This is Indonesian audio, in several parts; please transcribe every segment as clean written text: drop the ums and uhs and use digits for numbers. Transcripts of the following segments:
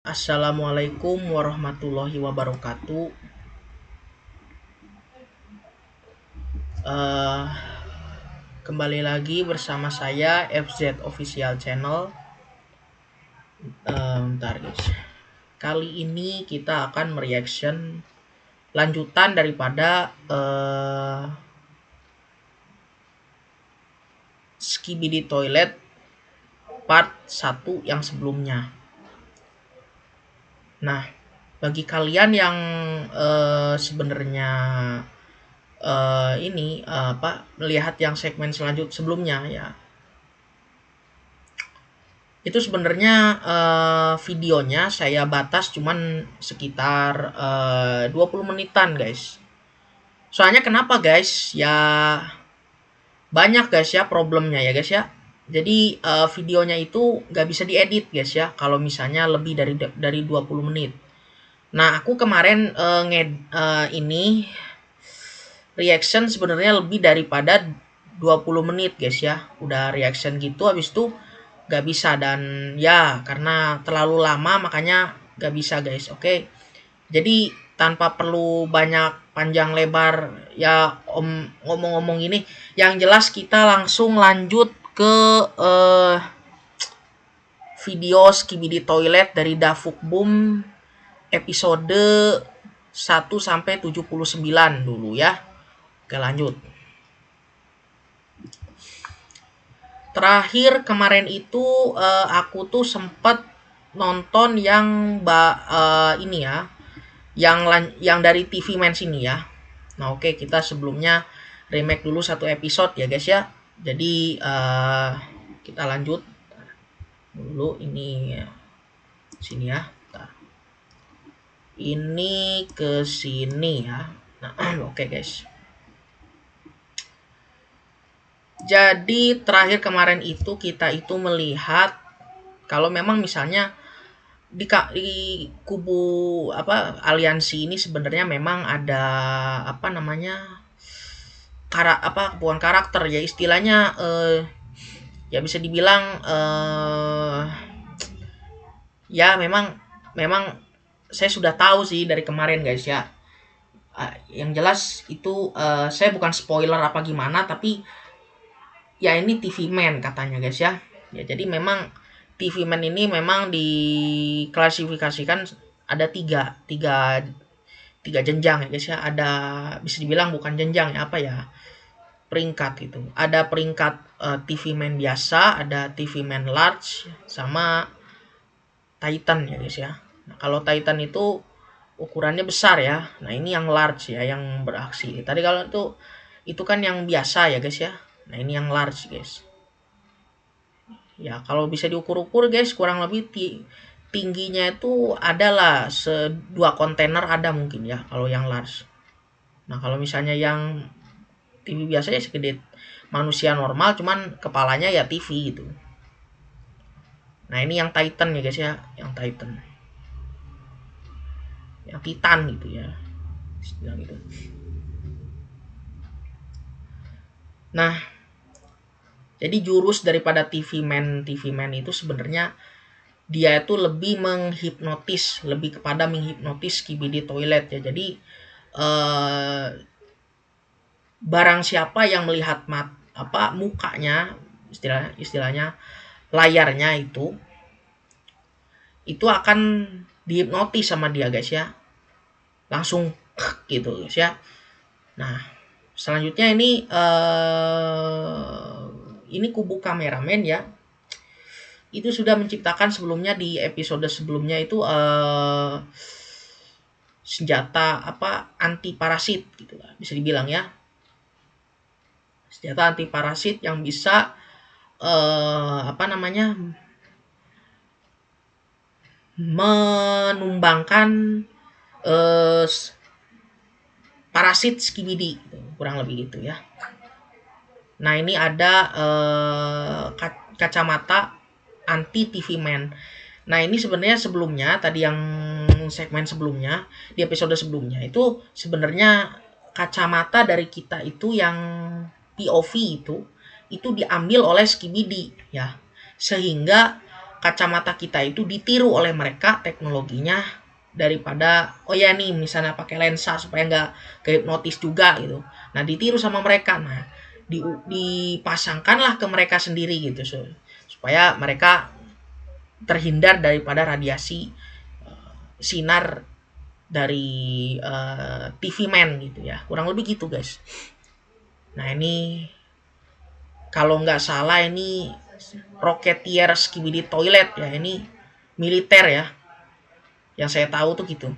Assalamualaikum warahmatullahi wabarakatuh. Eh, Kembali lagi bersama saya FZ Official Channel. Bentar guys. Kali ini kita akan mereaction lanjutan daripada Skibidi Toilet part 1 yang sebelumnya. Nah, bagi kalian yang sebenarnya melihat yang segmen sebelumnya ya, itu sebenarnya videonya saya batas cuman sekitar 20 menitan guys. Soalnya kenapa guys ya, banyak guys ya problemnya ya guys ya. Jadi videonya itu nggak bisa diedit guys ya kalau misalnya lebih dari 20 menit. Nah, aku kemarin ini reaction sebenarnya lebih daripada 20 menit guys ya. Udah reaction gitu, habis itu gak bisa, dan ya karena terlalu lama makanya gak bisa guys. Oke, jadi tanpa perlu banyak panjang lebar ya om ngomong-ngomong ini, yang jelas kita langsung lanjut ke video Skibidi Toilet dari Dafuk Boom episode 1 sampai 79 dulu ya. Oke, lanjut. Terakhir kemarin itu aku tuh sempet nonton yang ini ya, yang dari TV Man sini ya. Nah, oke, kita sebelumnya remake dulu satu episode ya guys ya. Jadi kita lanjut dulu ini sini ya. Nah, ini ke sini ya. Nah, oke guys. Jadi terakhir kemarin itu kita itu melihat kalau memang misalnya di kubu aliansi ini sebenarnya memang ada bukan karakter ya, istilahnya ya bisa dibilang ya memang memang saya sudah tahu sih dari kemarin guys ya. Yang jelas itu saya bukan spoiler apa gimana, tapi ya ini TV Man katanya guys ya. Ya jadi memang TV Man ini memang diklasifikasikan ada tiga jenjang ya guys ya. Ada, bisa dibilang bukan jenjang ya, apa ya, peringkat gitu. Ada peringkat TV Man biasa, ada TV Man large, sama Titan ya guys ya. Nah, kalau Titan itu ukurannya besar ya. Nah, ini yang large ya, yang beraksi. Tadi kalau itu kan yang biasa ya guys ya. Nah, ini yang large guys. Ya, kalau bisa diukur-ukur guys, kurang lebih tingginya itu adalah dua kontainer ada mungkin ya kalau yang large. Nah, kalau misalnya yang TV biasanya segede manusia normal, cuman kepalanya ya TV gitu. Nah, ini yang Titan ya guys ya, yang Titan. Yang Titan gitu ya. Bilang gitu. Nah, jadi jurus daripada TV Man itu sebenarnya dia itu lebih menghipnotis, lebih kepada menghipnotis Skibidi Toilet ya. Jadi barang siapa yang melihat mukanya, istilahnya layarnya itu akan dihipnotis sama dia guys ya, langsung gitu guys ya. Nah, selanjutnya ini kubu kameramen ya, itu sudah menciptakan sebelumnya di episode sebelumnya itu senjata anti parasit gitu lah, bisa dibilang ya. Senjata anti parasit yang bisa menumbangkan parasit Skibidi gitu, kurang lebih gitu ya. Nah, ini ada kacamata anti TV Man. Nah, ini sebenarnya sebelumnya tadi yang segmen sebelumnya, di episode sebelumnya itu sebenarnya kacamata dari kita itu yang POV itu diambil oleh Skibidi ya. Sehingga kacamata kita itu ditiru oleh mereka teknologinya, daripada oh ya nih misalnya pakai lensa supaya nggak kehipnotis juga gitu. Nah ditiru sama mereka. Nah dipasangkanlah ke mereka sendiri gitu, supaya mereka terhindar daripada radiasi sinar dari TV Man gitu ya, kurang lebih gitu guys. Nah ini kalau nggak salah ini Rocketeer Skibidi Toilet ya, ini militer ya, yang saya tahu tuh gitu,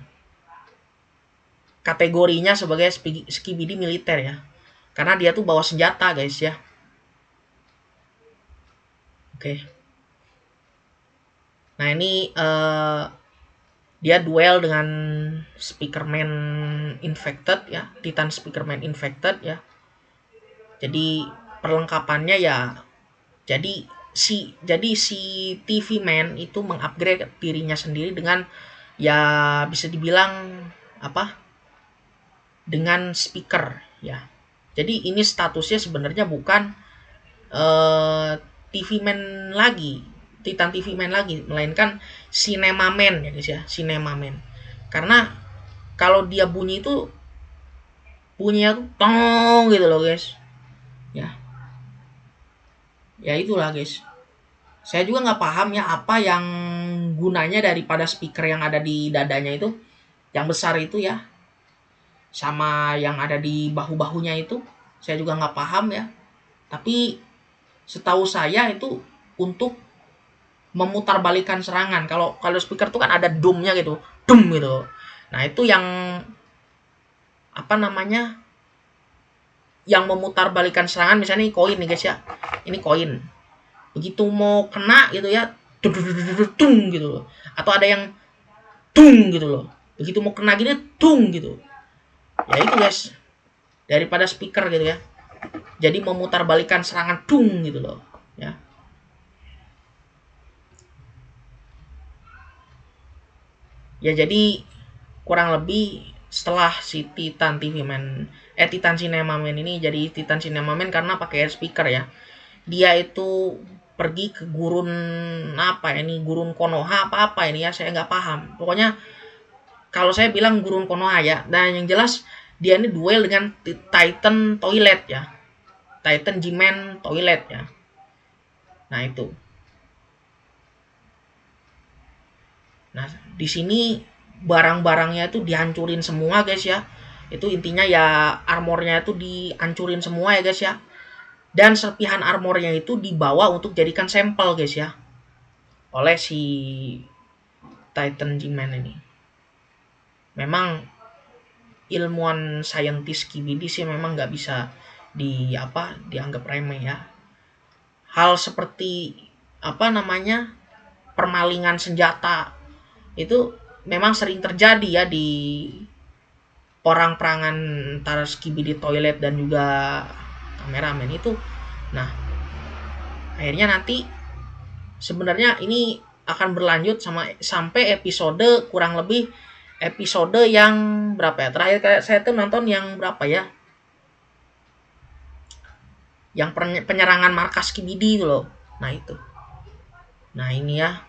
kategorinya sebagai Skibidi militer ya, karena dia tuh bawa senjata guys ya. Oke, nah ini dia duel dengan Speakerman Infected ya, Titan Speakerman Infected ya. Jadi perlengkapannya ya, jadi si TV Man itu mengupgrade dirinya sendiri dengan ya bisa dibilang apa? Dengan speaker ya. Jadi ini statusnya sebenarnya bukan TV Man lagi, Titan TV Man lagi, melainkan Cinema Man ya guys ya, Cinema Man. Karena kalau dia bunyi itu bunyinya tuh tong gitu loh guys. Ya itulah guys. Saya juga nggak paham ya apa yang gunanya daripada speaker yang ada di dadanya itu, yang besar itu ya, sama yang ada di bahu-bahunya itu. Saya juga nggak paham ya. Tapi setahu saya itu untuk memutarbalikkan serangan. Kalau speaker itu kan ada dumnya gitu, dum gitu. Nah itu yang apa namanya, yang memutarbalikkan serangan. Misalnya ini koin nih guys ya, ini koin. Begitu mau kena gitu ya, tung gitu loh. Atau ada yang tung gitu loh. Begitu mau kena gini, tung gitu. Ya itu guys, daripada speaker gitu ya. Jadi memutarbalikkan serangan tung gitu loh. Ya. Ya jadi kurang lebih setelah si Titan TV Man, Titan Cinema Man ini jadi Titan Cinema Man karena pakai speaker ya. Dia itu pergi ke gurun apa ini, gurun Konoha apa ini ya, saya nggak paham. Pokoknya kalau saya bilang gurun Konoha ya. Dan yang jelas dia ini duel dengan Titan Toilet ya, Titan G-Man Toilet ya. Nah itu. Nah di sini barang-barangnya itu dihancurin semua guys ya. Itu intinya ya, armornya itu dihancurin semua ya guys ya. Dan serpihan armornya itu dibawa untuk jadikan sampel guys ya, oleh si Titan G-Man ini. Memang ilmuwan saintis Skibidi sih memang nggak bisa dianggap remeh ya. Hal seperti apa namanya, permalingan senjata itu memang sering terjadi ya di perang-perangan antara Skibidi Toilet dan juga kameramen itu. Nah akhirnya nanti sebenarnya ini akan berlanjut sampai episode, kurang lebih episode yang berapa ya, terakhir kayak saya tuh nonton yang berapa ya, yang penyerangan markas Skibidi itu loh. Nah itu, nah ini ya,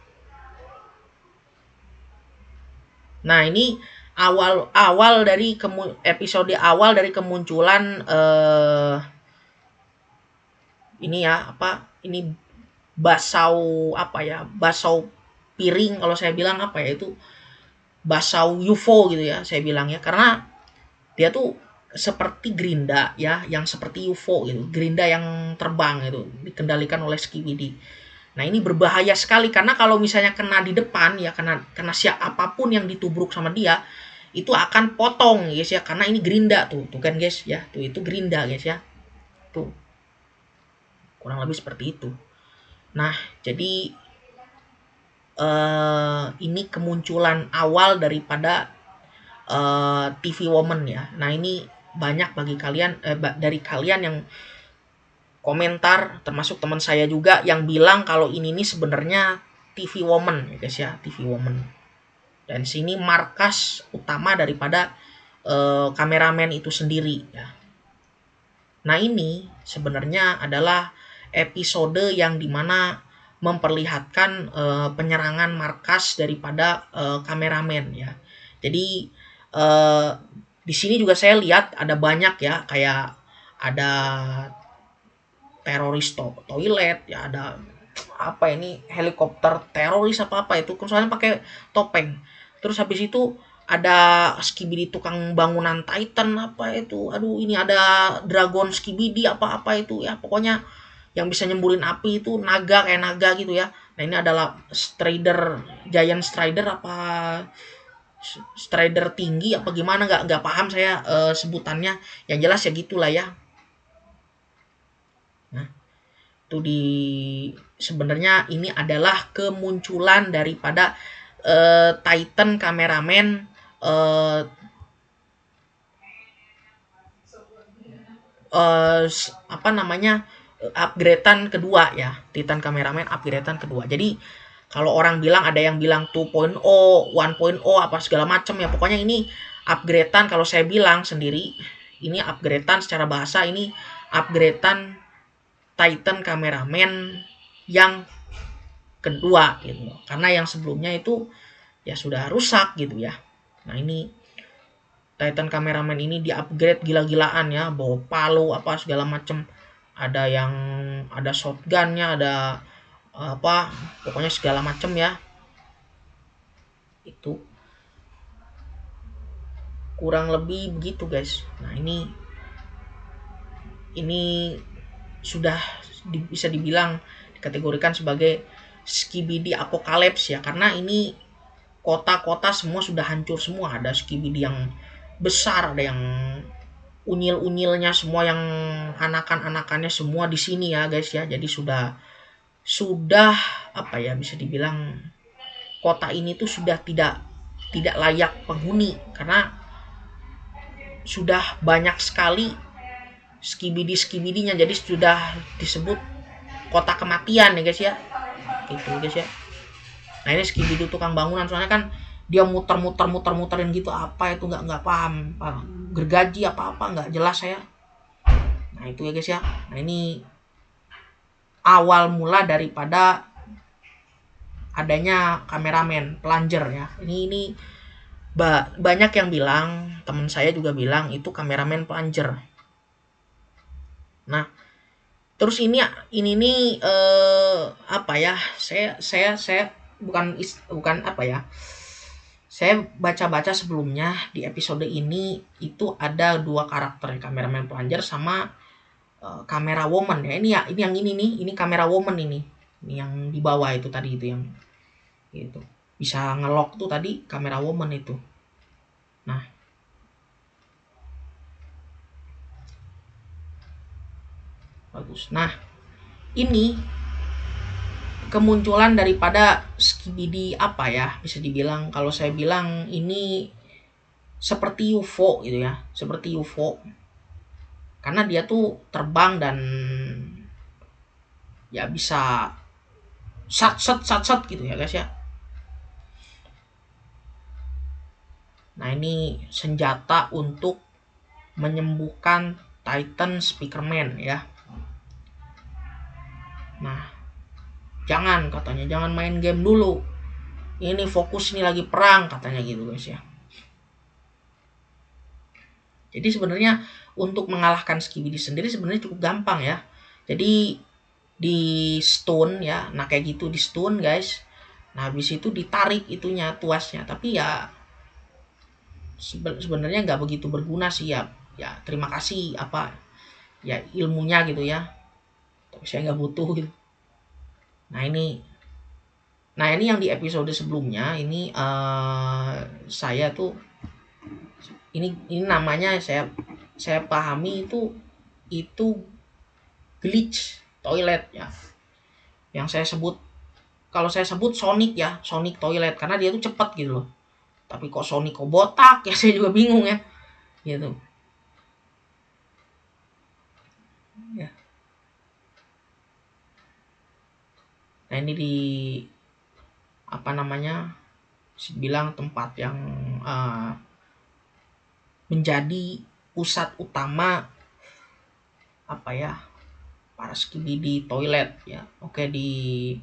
nah ini awal dari episode awal dari kemunculan ini ya, apa ini, basau apa ya, basau piring, kalau saya bilang apa ya itu, basau UFO gitu ya saya bilang ya, karena dia tuh seperti gerinda ya, yang seperti UFO gitu, gerinda yang terbang itu dikendalikan oleh Skibidi. Nah ini berbahaya sekali karena kalau misalnya kena di depan ya, kena siapapun yang ditubruk sama dia itu akan potong guys ya, karena ini gerinda tuh kan guys ya, tuh itu gerinda guys ya, tuh kurang lebih seperti itu. Nah jadi ini kemunculan awal daripada TV Woman ya. Nah ini banyak bagi kalian dari kalian yang komentar, termasuk teman saya juga yang bilang kalau ini nih sebenarnya TV Woman ya guys ya, TV Woman. Dan sini markas utama daripada kameramen itu sendiri ya. Nah ini sebenarnya adalah episode yang dimana memperlihatkan penyerangan markas daripada kameramen ya. Jadi di sini juga saya lihat ada banyak ya, kayak ada teroris toilet ya, ada apa ini, helikopter teroris apa apa itu soalnya pakai topeng. Terus habis itu ada skibidi tukang bangunan Titan apa itu, aduh ini ada dragon skibidi apa apa itu ya, pokoknya yang bisa nyemburin api itu naga, kayak naga gitu ya. Nah ini adalah strider, giant strider apa strider tinggi apa gimana, nggak paham saya sebutannya, yang jelas ya gitulah ya. Nah itu di sebenarnya ini adalah kemunculan daripada Titan kameramen eh, apa namanya, upgradean kedua ya, Titan kameramen upgradean kedua. Jadi kalau orang bilang, ada yang bilang 2.0, 1.0 apa segala macam ya, pokoknya ini upgradean. Kalau saya bilang sendiri ini upgradean secara bahasa, ini upgradean Titan kameramen yang kedua gitu, karena yang sebelumnya itu ya sudah rusak gitu ya. Nah ini Titan kameramen ini di upgrade gila-gilaan ya, bawa palu apa segala macem, ada yang ada shotgunnya, ada apa, pokoknya segala macem ya. Itu kurang lebih begitu guys. Nah ini sudah bisa dibilang dikategorikan sebagai skibidi apokalips ya, karena ini kota-kota semua sudah hancur semua, ada skibidi yang besar, ada yang unyil-unyilnya semua, yang anakan-anakannya semua di sini ya guys ya. Jadi sudah apa ya, bisa dibilang kota ini tuh sudah tidak layak penghuni, karena sudah banyak sekali skibidi-skibidinya, jadi sudah disebut kota kematian ya guys ya, gitu guys ya. Nah ini skibidi tukang bangunan, soalnya kan dia muterin gitu, apa itu nggak paham, gergaji apa nggak jelas saya. Nah itu ya guys ya. Nah ini awal mula daripada adanya kameramen plunger ya. Ini banyak yang bilang, teman saya juga bilang itu kameramen plunger. Nah terus ini nih apa ya, saya bukan apa ya, saya baca-baca sebelumnya di episode ini itu ada dua karakter, kameramen plunger sama kamera woman ya. Ini yang ini nih, ini kamera woman ini yang di bawah itu tadi, itu yang itu bisa ngelock tuh tadi, kamera woman itu. Nah bagus. Nah ini kemunculan daripada skibidi apa ya, bisa dibilang, kalau saya bilang ini seperti UFO gitu ya, seperti UFO, karena dia tuh terbang dan ya bisa sat gitu ya guys ya. Nah ini senjata untuk menyembuhkan Titan Speakerman ya. Nah katanya jangan main game dulu, ini fokus, ini lagi perang katanya gitu guys ya. Jadi sebenarnya untuk mengalahkan skibidi sendiri sebenarnya cukup gampang ya. Jadi di stun ya, nah kayak gitu di stun guys. Nah habis itu ditarik itunya, tuasnya, tapi ya sebenarnya nggak begitu berguna sih ya. Ya terima kasih apa ya ilmunya gitu ya, tapi saya nggak butuh gitu. Nah ini yang di episode sebelumnya ini saya tuh ini namanya saya pahami itu glitch toilet ya, yang saya sebut, kalau saya sebut Sonic ya, Sonic toilet, karena dia tuh cepat gitu loh. Tapi kok Sonic kok botak ya, saya juga bingung ya gitu ya. Nah ini di apa namanya, bilang tempat yang menjadi pusat utama apa ya, para skibidi toilet ya. Oke, di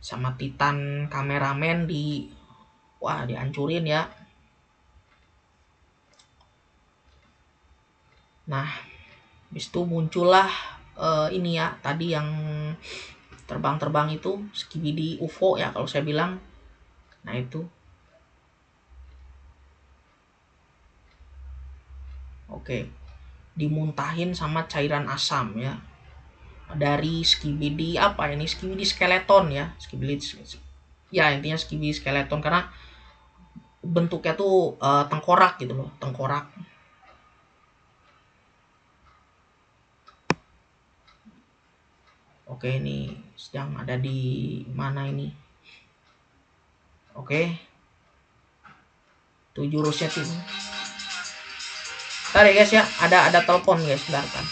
sama Titan kameramen dihancurin ya. Nah, habis itu muncullah ini ya, tadi yang terbang-terbang itu Skibidi UFO ya kalau saya bilang. Nah, itu. Oke. Dimuntahin sama cairan asam ya. Dari Skibidi apa ini? Skibidi skeleton ya. Ya, intinya Skibidi skeleton karena bentuknya tuh tengkorak gitu loh, tengkorak. Oke, ini sedang ada di mana ini? Oke. Tuh jurusnya tuh. Bentar ya guys ya, ada telepon guys, bentar kan.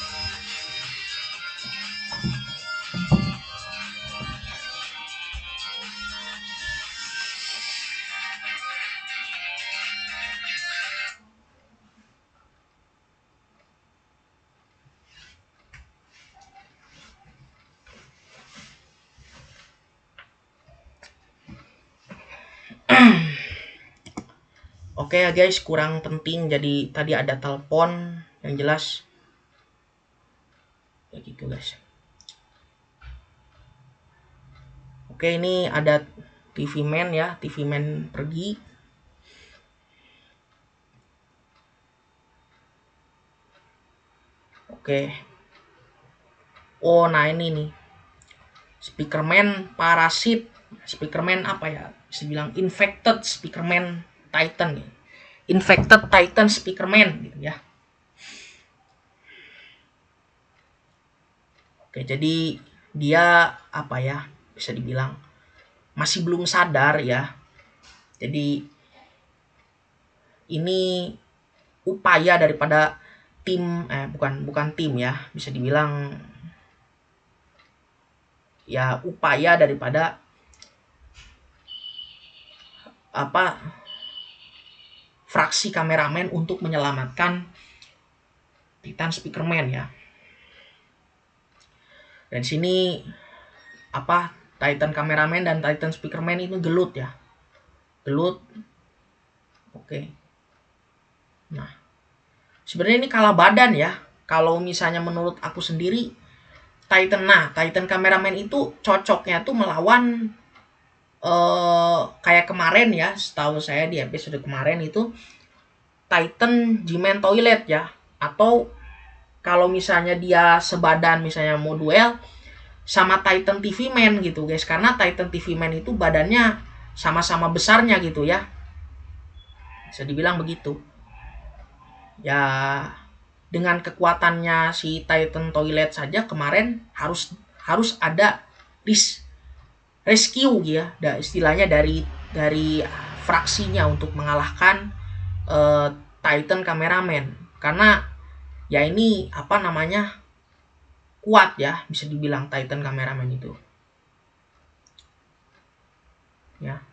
Oke ya guys, kurang penting jadi tadi ada telepon yang jelas. Ya gitu guys. Oke, ini ada TV Man ya, TV Man pergi. Oke. Oh, nah ini nih. Speakerman parasit. Speakerman apa ya? Bisa bilang infected Speakerman Titan ya. Infected Titan Speakerman gitu ya. Oke, jadi dia apa ya? Bisa dibilang masih belum sadar ya. Jadi ini upaya daripada tim bukan tim ya, bisa dibilang ya upaya daripada fraksi kameramen untuk menyelamatkan Titan Speakerman ya. Dan sini Titan kameramen dan Titan Speakerman itu gelut ya. Gelut. Oke. Nah, sebenarnya ini kalah badan ya. Kalau misalnya menurut aku sendiri Titan kameramen itu cocoknya tuh melawan kayak kemarin ya, setahu saya di episode kemarin itu Titan G-Man Toilet ya, atau kalau misalnya dia sebadan misalnya mau duel sama Titan TV Man gitu guys, karena Titan TV Man itu badannya sama-sama besarnya gitu ya, bisa dibilang begitu ya. Dengan kekuatannya si Titan Toilet saja kemarin harus ada rescue ya, istilahnya dari fraksinya untuk mengalahkan Titan kameramen, karena ya ini kuat ya, bisa dibilang Titan kameramen itu ya.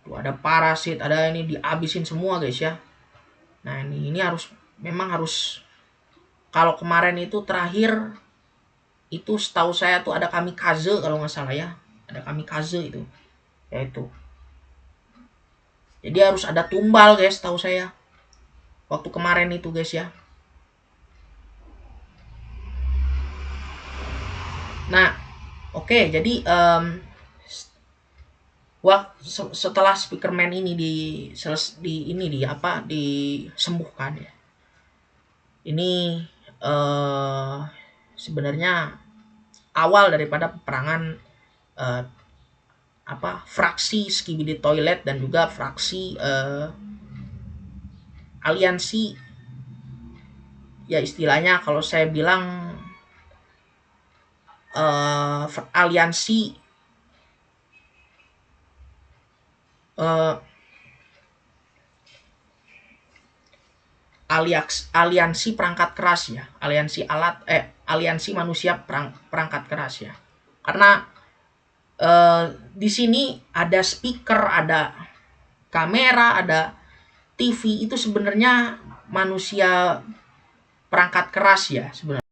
Tuh ada parasit, ada ini dihabisin semua guys ya. Nah ini memang harus kalau kemarin itu terakhir itu setahu saya tuh ada kamikaze kalau nggak salah ya, ada kamikaze itu ya itu. Jadi harus ada tumbal guys, tahu saya waktu kemarin itu guys ya. Nah, oke, jadi setelah Speakerman ini disembuhkan ya. Ini sebenarnya awal daripada peperangan fraksi Skibidi Toilet dan juga fraksi aliansi ya, istilahnya kalau saya bilang aliansi aliansi perangkat keras ya, aliansi manusia perangkat keras ya. Karena di sini ada speaker, ada kamera, ada TV, itu sebenarnya manusia perangkat keras ya sebenarnya.